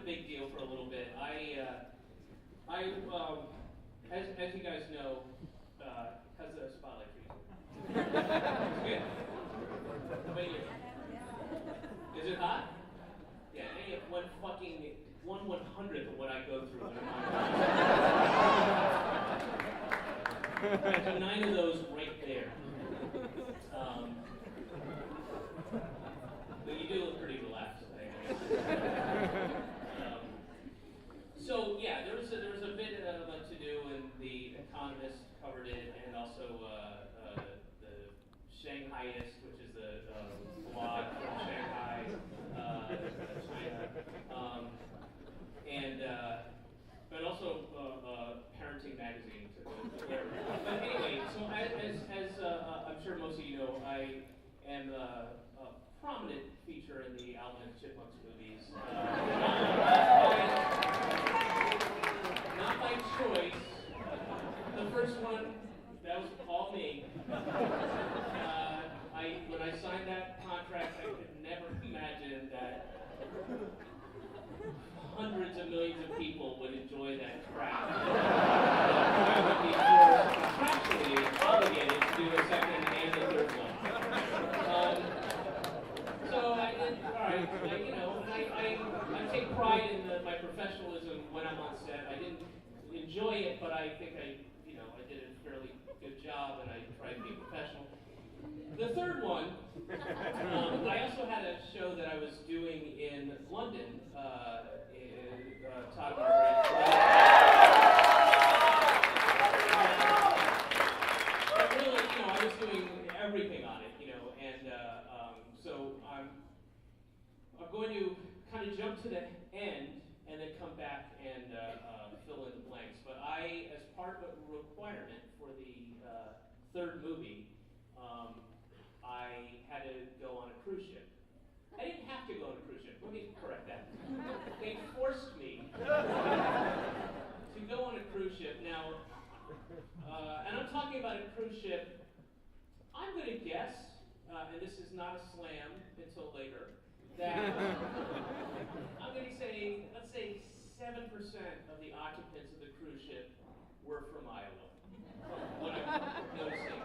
big deal for a little bit. As you guys know, how's the spotlight for you? It's good. How about you? Is it hot? Yeah, any one fucking 1/100th of what I go through when I'm on. So 9 of those right there. But you do look pretty relaxed. So yeah, there was a bit to do, and The Economist covered it, and also the Shanghaiist, which is the blog from Shanghai, China, and but also Parenting Magazine. But anyway, so as I'm sure most of you know, I am a prominent feature in the Alvin and Chipmunks movies. Not by choice. The first one, that was all me. When I signed that contract, I could never imagine that hundreds of millions of people would enjoy that crap. I would be contractually obligated to do a second and a third one. So I did, all right, I take pride in my professionalism when I'm on set. I didn't enjoy it, but I think I did a fairly good job, and I tried to be professional. The third one, I also had a show that I was doing in London, Todd Margaret. But really, I was doing everything on it, and so I'm going to kind of jump to the end and then come back and fill in the blanks. But as part of a requirement for the third movie, I had to go on a cruise ship. I didn't have to go on a cruise ship. Let me correct that. They forced me to go on a cruise ship. Now, and I'm talking about a cruise ship, I'm going to guess, and this is not a slam until later, that I'm going to say, let's say 7% of the occupants of the cruise ship were from Iowa. What I'm noticing.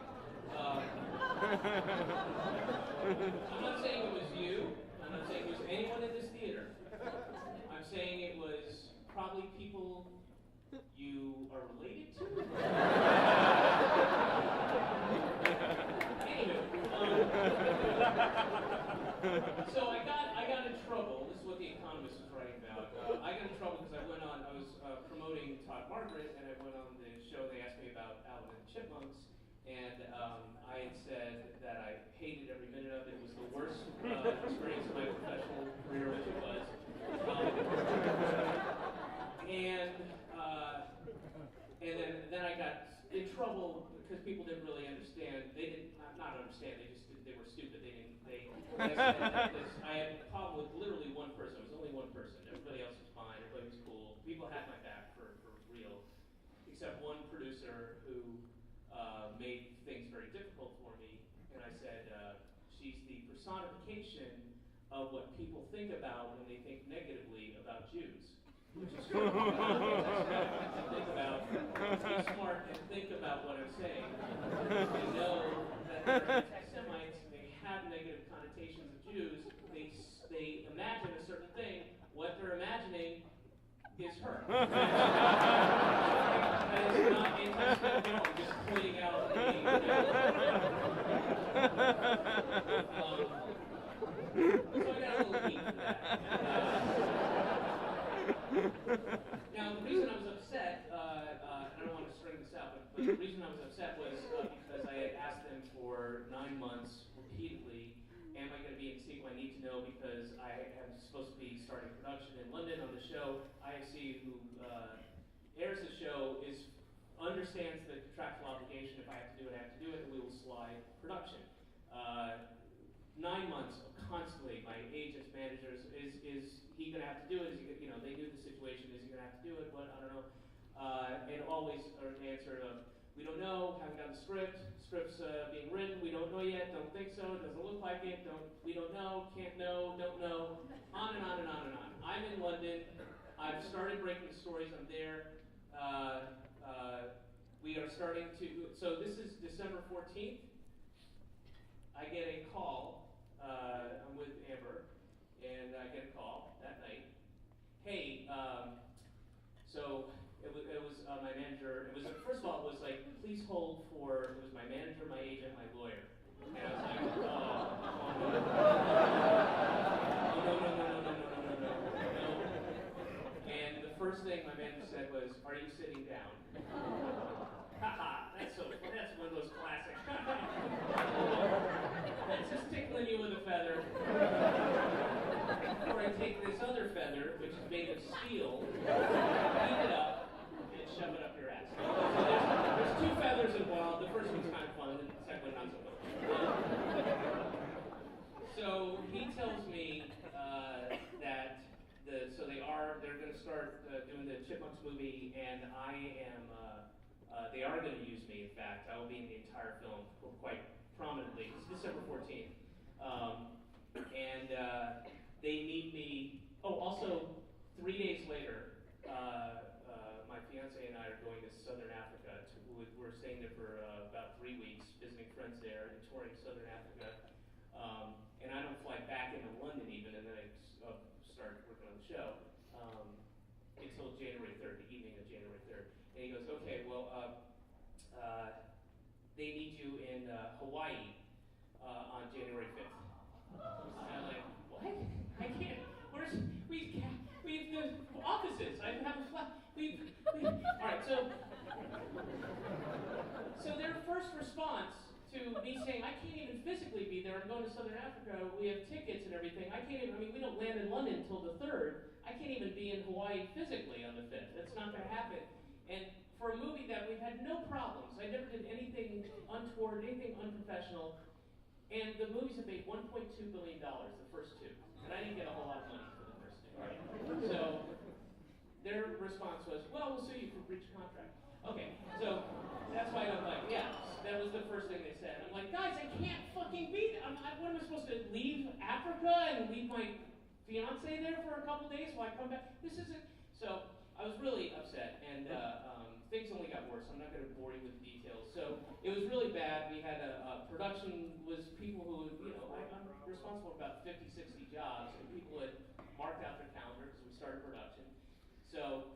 I'm not saying it was you. I'm not saying it was anyone in this theater. I'm saying it was probably people you are related to. Anyway, so I got in trouble. This is what The Economist was writing about. I got in trouble because I was promoting Todd Margaret, and I went on the show. They asked me about Alvin and the Chipmunks, and I had said that I hated every minute of it. It was the worst experience of my professional career, which it was. And then I got in trouble because people didn't really understand. They didn't not understand. They were stupid. I had a problem with literally one person. It was only one person. Everybody else was fine. Everybody was cool. People had my back for real, except one producer who made things very difficult for me. And I said, she's the personification of what people think about when they think negatively about Jews. Which is true. Think about, be smart and think about what I'm saying. They know that they're anti-Semites, they have negative connotations of Jews, they imagine a certain thing, what they're imagining is her. That is not anti-Semitic, I'm just pointing out so I got a little heat for that. Now, the reason I was upset, and I don't want to string this out, but the reason I was upset was because I had asked them for 9 months repeatedly, am I going to be in sequel? I need to know because I am supposed to be starting production in London on the show. IFC, who airs the show, understands the contractual obligation. If I have to do it, I have to do it, and we will slide production. 9 months of constantly, my agents, managers, is he going to have to do it? Is he, they knew the situation. Is he going to have to do it? What? I don't know. And always an answer of, we don't know, haven't got the script's being written, we don't know yet, don't think so, doesn't look like it, we don't know, can't know, don't know, on and on and on and on. I I'm in London. I've started breaking the stories. I'm there. We are starting to. So this is December 14th. I get a call. I'm with Amber, and I get a call that night. Hey, so it was my manager. It was first of all, it was like, please hold for. It was my manager, my agent, my lawyer, and I was like, oh no. And the first thing my manager said was, "Are you sitting down?" Haha, that's one of those classic. That's just tickling you with a feather. Or I take this other feather, which is made of steel, heat it up, and shove it up your ass. So there's two feathers involved. The first one's kind of fun, and the second one not so fun. So he tells me that they're going to start doing the Chipmunks movie, and they are going to use me. In fact, I will be in the entire film quite prominently. It's December 14th. They need me. Oh, also, 3 days later, my fiance and I are going to Southern Africa. We're staying there for about 3 weeks, visiting friends there and touring Southern Africa. And I don't fly back into London even, and then I start working on the show until January 3rd, the evening of January 3rd. And he goes, okay, well, they need you in Hawaii on January 5th. And I'm like, what? I can't. We have the offices. I have a flat. All right, so their first response to me saying, I can't even physically be there. I'm going to Southern Africa. We have tickets and everything. We don't land in London until the 3rd. I can't even be in Hawaii physically on the 5th. That's not going to happen. And for a movie that we've had no problems, I never did anything untoward, anything unprofessional. And the movies have made $1.2 billion, the first two. And I didn't get a whole lot of money for the first two. Right? So their response was, well, we'll sue you for breach of contract. Okay, so that's why I'm like, yeah, that was the first thing they said. I'm like, guys, I can't fucking be there. What am I supposed to leave Africa and leave my fiance there for a couple days while I come back? This isn't. So I was really upset, and things only got worse. I'm not going to bore you with details. So it was really bad. We had production was people who, I'm responsible for about 50, 60 jobs, and people had marked out their calendar because we started production. So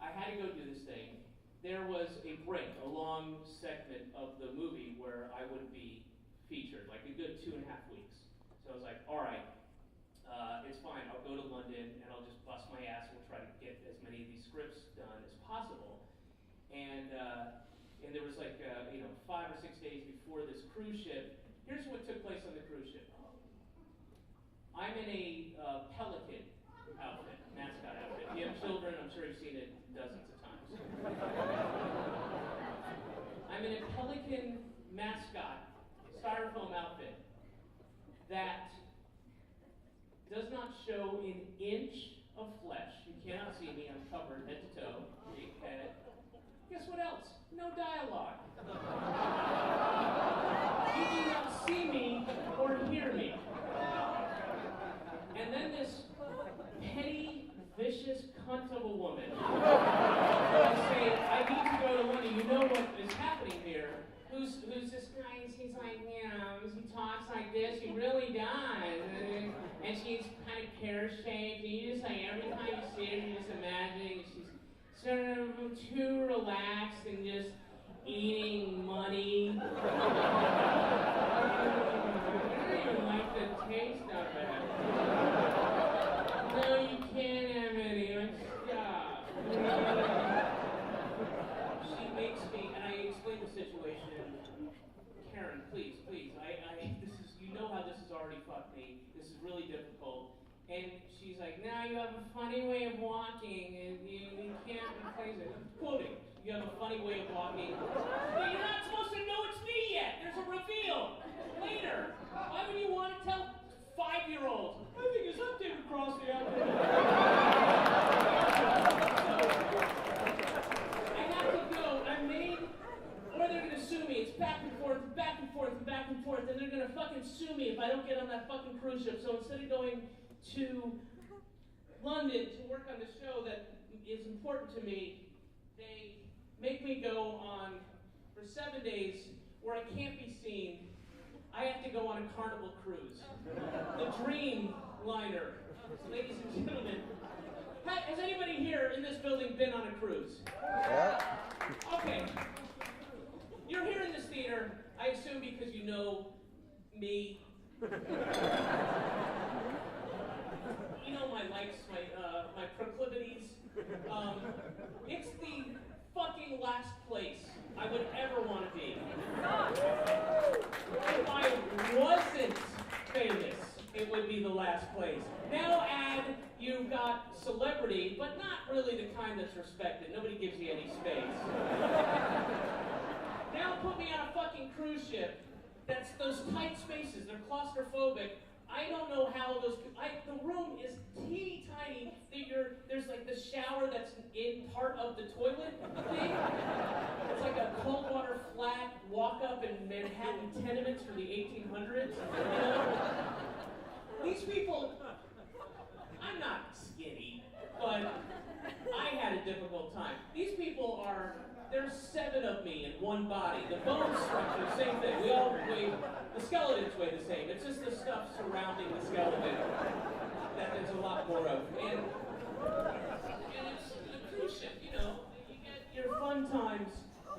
I had to go do this thing. There was a break, a long segment of the movie where I would be featured, like a good 2.5 weeks. So I was like, all right, it's fine. I'll go to London and I'll just bust my ass. We'll try to get as many of these scripts done as possible. And there was like 5 or 6 days before this cruise ship. Here's what took place on the cruise ship. I'm in a pelican outfit, mascot outfit. If you have children, I'm sure you've seen it dozens of times. I'm in a pelican mascot styrofoam outfit that does not show an inch of flesh. You cannot see me. I'm covered head to toe. And guess what else? No dialogue. You do not see me or hear me. And then this petty, vicious cunt of a woman will say, I need to go to London. You know what is happening here. Who's this guy? He's like, he talks like this. He really does. And she's kind of pear-shaped. And you just like, every time you see her, you just imagine she's sort of too relaxed and just eating money. I don't even like the taste of it. No, you can't have any. Stop. She makes me, and I explain the situation. Karen, please. This is, how this has already fucked me. This is really difficult. And she's like, now you have a funny way of walking, and you can't replace it. Quoting, you have a funny way of walking. But you're not supposed to know it's me yet. There's a reveal later. Why would you want to tell 5-year-olds? I think it's up David Cross the outfit. I have to go. Or they're going to sue me. It's back and forth, and they're going to fucking sue me if I don't get on that fucking cruise ship. So instead of going to London to work on the show that is important to me, they make me go on, for 7 days, where I can't be seen. I have to go on a Carnival cruise. The Dreamliner. Ladies and gentlemen, has anybody here in this building been on a cruise? Yeah. Okay. You're here in this theater, I assume because you know me. You know my likes, my proclivities. It's the fucking last place I would ever want to be. If I wasn't famous, it would be the last place. Now add you've got celebrity, but not really the kind that's respected. Nobody gives you any space. Now put me on a fucking cruise ship. That's those tight spaces. They're claustrophobic. I don't know how those. The room is teeny tiny. There's like the shower that's in part of the toilet thing. It's like a cold water flat walk up in Manhattan tenements for the 1800s. You know? These people. I'm not skinny, but I had a difficult time. These people are. There's 7 of me in one body. The bone structure, same thing. We all weigh, the skeletons weigh the same. It's just the stuff surrounding the skeleton that there's a lot more of. And it's a cruise ship, you know. You get your fun times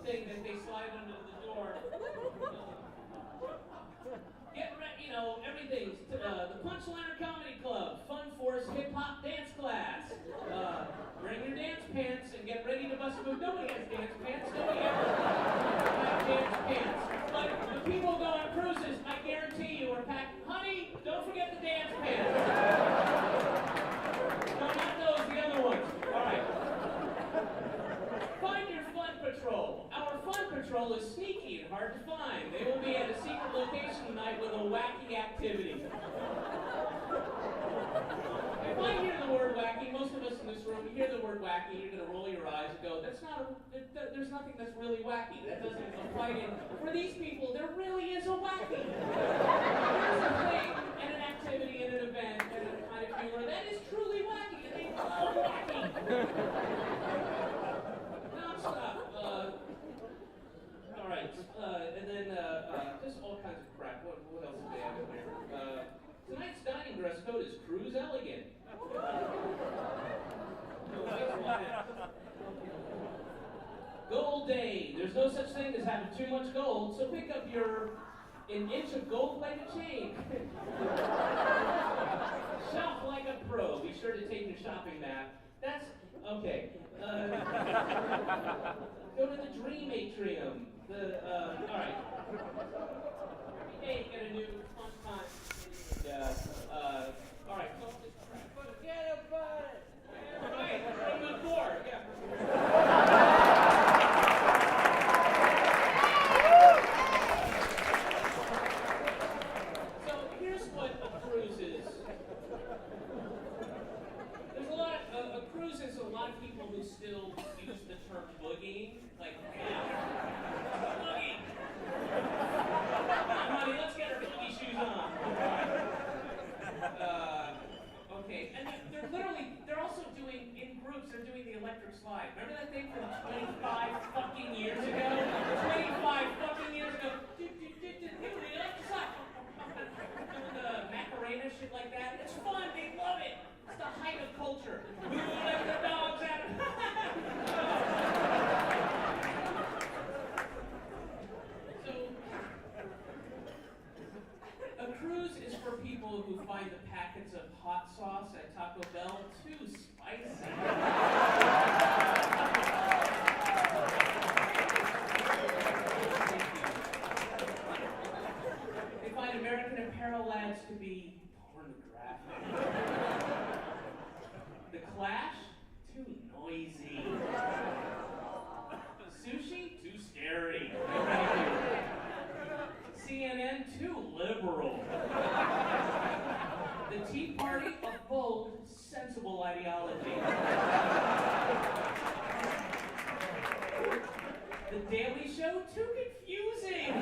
thing that they slide under the door. Get ready, you know, everything's the Punchliner Comedy Club, Fun Force Hip Hop Dance Class. Bring your dance pants and get ready to bust a move. Nobody has dance pants. Nobody ever has dance pants. But the people go on cruises, I guarantee you, are packed. Honey, don't forget the dance pants. No, not those, the other ones. All right. Find your fun patrol. Our fun patrol is sneaky and hard to find. They will be at a secret location tonight with a wacky activity. If I hear the word wacky, most of us in this room, you hear the word wacky, you're going to roll your eyes and go, there's nothing that's really wacky. That doesn't apply to. For these people, there really is a wacky. There's a thing and an activity and an event and a kind of humor that is truly wacky, and they love wacky. Non-stop. All right. And then just all kinds of crap. What else do they have in here? Tonight's dining dress code is cruise elegant. Gold day. There's no such thing as having too much gold, so pick up an inch of gold-plated chain. Shop like a pro. Be sure to take your shopping map. That's okay. Go to the Dream Atrium. All right. Every day get a new fun time. All right. Forget about it. Right, from the door. Yeah. So here's what a cruise is. There's a lot of a cruise is a lot of people who still use the term boogieing, like boogie. Honey, let's get our boogie shoes on. Okay, and they're also doing, in groups, they're doing the electric slide. Remember that thing from 25 fucking years ago? 25 fucking years ago. The electric slide. Doing the Macarena, shit like that. It's fun, they love it. It's the height of culture. Who let the dogs out of So, a cruise is for people who find the packets of hot sauce at Taco Bell too spicy. They find American Apparel ads to be pornographic. The Clash, too noisy. Sushi, too scary. CNN, too liberal. The Tea Party, a bold, sensible ideology. The Daily Show, too confusing.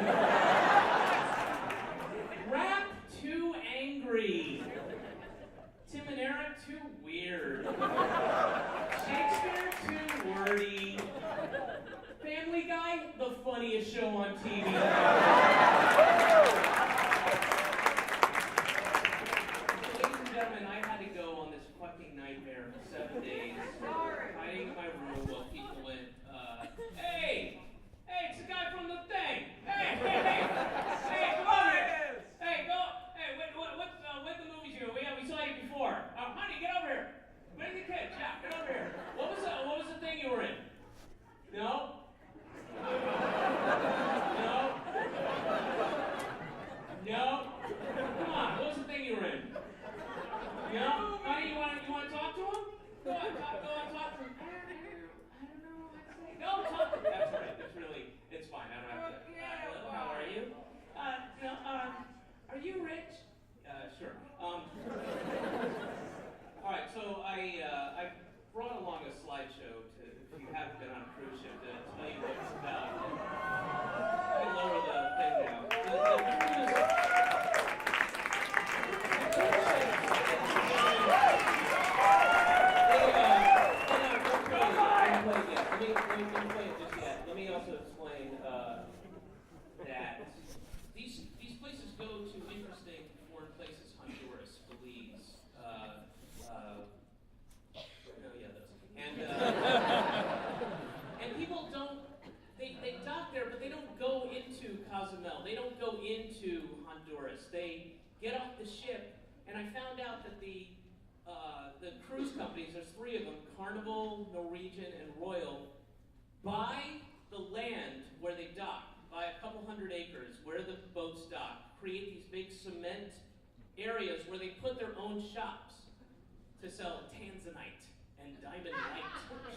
Rap, too angry. Tim and Eric, too weird. TV. Ladies and gentlemen, I had to go on this fucking nightmare for 7 days, hiding in my room while people went, hey, it's the guy from the thing. Hey, come on here. Hey, go. Hey, what's the movies you go? We saw you before. Honey, get over here. Where's the kids? Yeah, get over here. What was the thing you were in? No? No? Come on, what was the thing you were in? No? Honey, you want to talk to him? Go on, talk to him. I don't know what to say. Go talk to him. That's right, it's fine. I don't have to. Hello, how are you? Are you rich? Sure. All right, so I brought along a slideshow if you haven't been on a cruise ship, to tell you what it's about. Let me lower the thing down. Let me play it just yet. Let me also explain that these places go to interesting foreign places: Honduras, Belize, and people don't. They dock there, but they don't go into Cozumel. They don't go into Honduras. They get off the ship, and I found out that the cruise companies, there's 3 of them, Carnival, Norwegian, and Royal, buy the land where they dock, buy a couple hundred acres where the boats dock, create these big cement areas where they put their own shops to sell tanzanite and diamond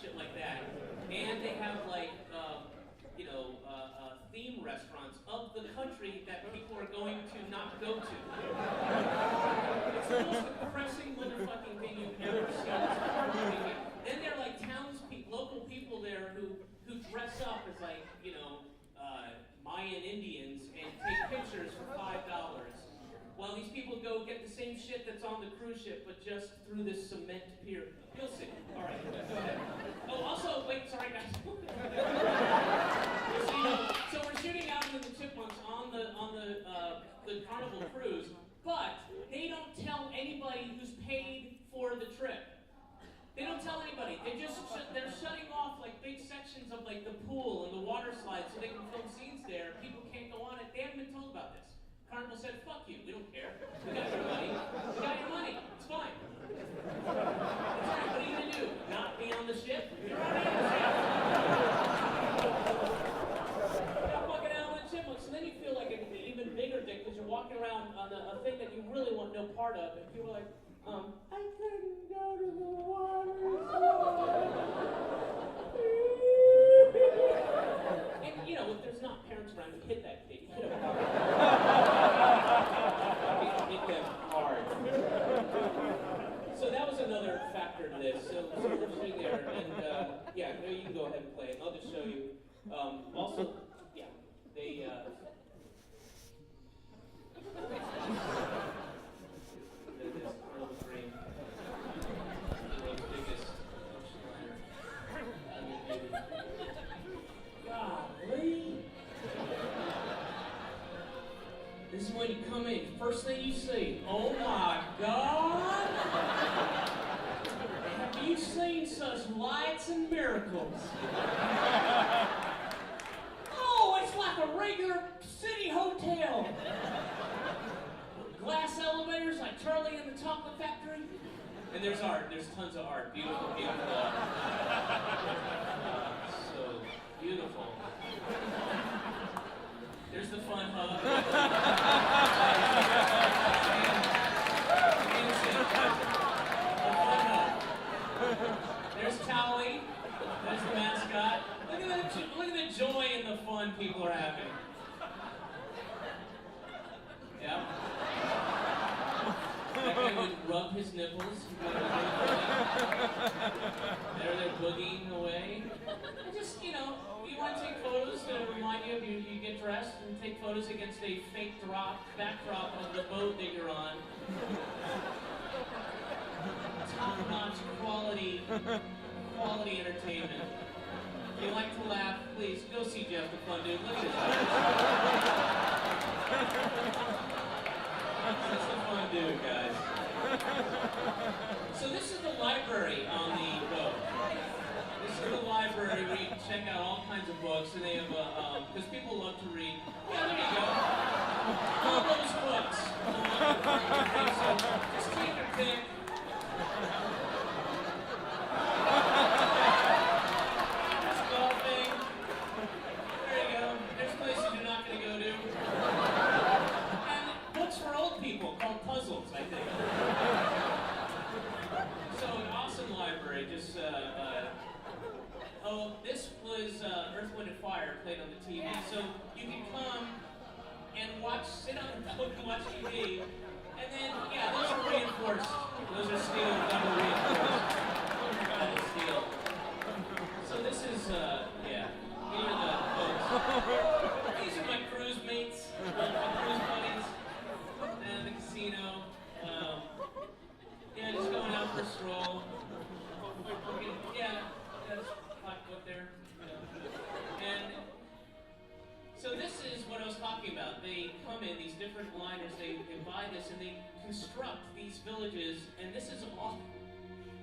shit like that. And they have theme restaurants of the country that people are going to not go to. It's the most depressing motherfucking thing you've ever seen. Then there are like townspeople, local people there who dress up as Mayan Indians and take pictures for $5. While these people go get the same shit that's on the cruise ship, but just through this cement pier. You'll see. All right, go ahead. Oh, also, wait, sorry guys. So we're shooting out into the Chipmunks on the Carnival cruise, but they don't tell anybody who's paid for the trip. They don't tell anybody. They're shutting off like big sections of like the pool and the water slide so they can film scenes there. People can't go on it. They haven't been told about this. Carnival said, fuck you, we don't care. We got your money. We got your money. It's fine. It's fine. What are you going to do? Not be on the ship? You're already on the ship. You're fucking out on the Chipmunks, and then you feel like an even bigger dick because you're walking around on a thing that you really want no part of, and people are like, I couldn't go to the water slide. And, if there's not parents around, you hit that kid. You hit him hard. Hit them hard. So that was another factor to this. So we're sitting there, and you can go ahead and play it. I'll just show you. Also, they. This Carnival Dream, the world's biggest ocean liner. Golly. This is when you come in. First thing you see, oh my God! Have you seen such lights and miracles? Oh, it's like a regular city hotel. Glass elevators like Charlie and the Chocolate Factory. And there's art. There's tons of art. Beautiful, beautiful art. So beautiful. There's the fun hub. There's Towie. There's the mascot. Look at the joy and the fun people are having. Yeah. That guy would rub his nipples. They're boogieing away. And just, you want to take photos to remind you you get dressed and take photos against a fake backdrop of the boat that you're on. Top-notch quality entertainment. If you like to laugh, please go see Jeff the Fun Dude. Look at his eyes. He's a fun dude, guys. So this is the library on the boat. This is the library where you can check out all kinds of books, and they have because people love to read. Yeah, there you go. All those books. So just take your pick. There's golfing. There you go. There's places you're not going to go to. And books for old people called puzzles, I think. So an awesome library. Just this was Earth, Wind, and Fire played on the TV. So you can come and sit on the boat and watch TV. And then, yeah, those are reinforced. Those are steel, double reinforced. Double steel. So this is, yeah, here are the boats. These are my cruise mates, my cruise buddies, and the casino. Yeah, just going out for a stroll. Yeah, that's hot book there. And so this is what I was talking about. They come in, these different liners, they buy this and they construct these villages, and this is all,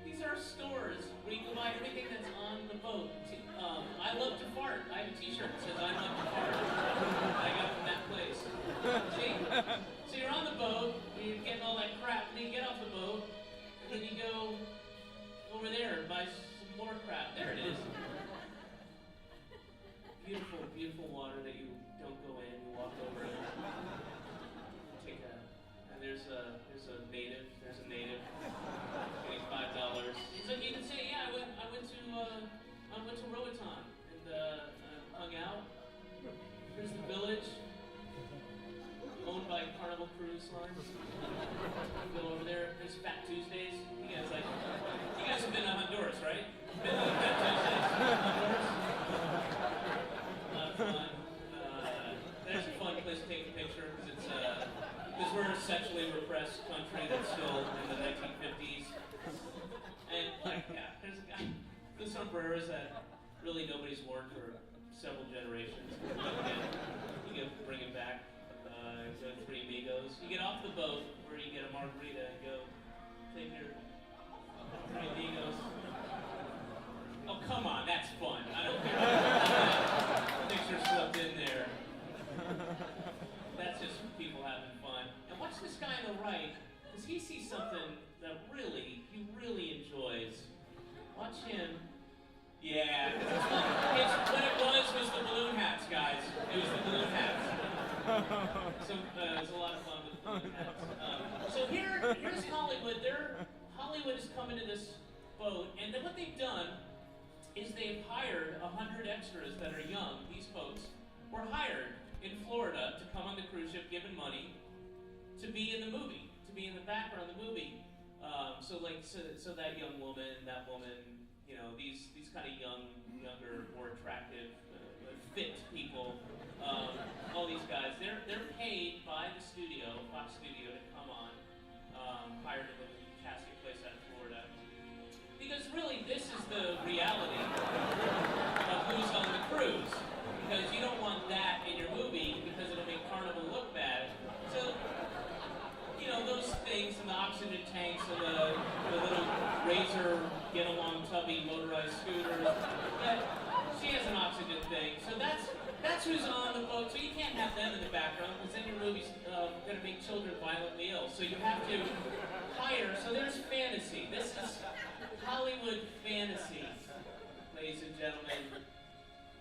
these are stores where you can buy everything that's on the boat. I love to fart. I have a t-shirt that says I love to fart. I got from that place. See? So you're on the boat, and you're getting all that crap, and then you get off the boat, and then you go over there and buy some more crap. There it is. Beautiful, beautiful water that you don't go in. You walk over it. Take a, and there's a native. There's a native getting $5. So you can say, yeah, I went to Roatan and hung out. Here's the village, owned by Carnival Cruise Lines. Go over there. There's Fat Tuesdays. You guys have been to Honduras, right? Been to Fat Tuesdays, Honduras. Fun. There's a fun place to take a picture because we're a sexually repressed country that's still in the 1950s. And yeah, there's a guy, the sombreros that really nobody's worn for several generations. You can bring him back. Go to Three Amigos. You get off the boat where you get a margarita and go take your Three Amigos. Oh come on, that's fun. I don't care. Picture slipped in there. That's just people having fun. And watch this guy on the right, because he sees something that he really enjoys. Watch him. Yeah, what it was the balloon hats, guys. It was the balloon hats. So it was a lot of fun with balloon hats. So here's Hollywood. Hollywood is coming to this boat, and then what they've done is they've hired 100 extras that are young. These folks were hired in Florida to come on the cruise ship, given money, to be in the movie, to be in the background of the movie. So that young woman, these kind of younger, more attractive, fit people, all these guys, they're paid by the studio, Fox Studio, to come on, hired in the casting place out of Florida. Because really, this is the reality of who's on the cruise. Because you don't want that in your movie because it'll make Carnival look bad. So, those things and the oxygen tanks and the little Razor get-along tubby motorized scooters, she has an oxygen thing. So that's who's on the boat. So you can't have them in the background because then your movie's going to make children violently ill. So you have to hire. So there's fantasy. This is Hollywood fantasy, ladies and gentlemen,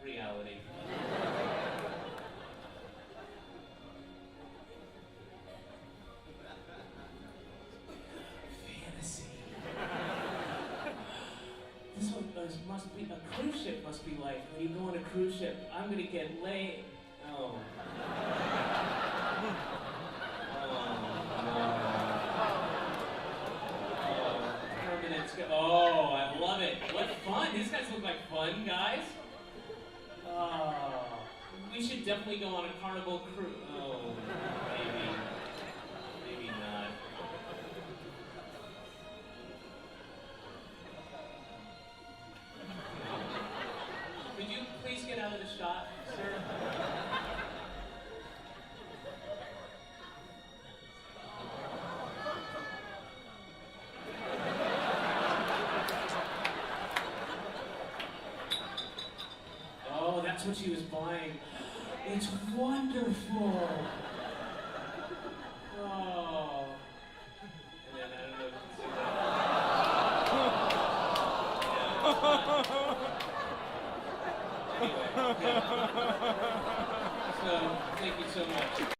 reality. Fantasy. This one must be, a cruise ship must be like, when you go on a cruise ship, I'm gonna get laid. Oh. Oh, I love it. What fun. These guys look like fun guys. Oh, we should definitely go on a Carnival cruise. Oh, maybe not. Could that's what she was buying. It's wonderful.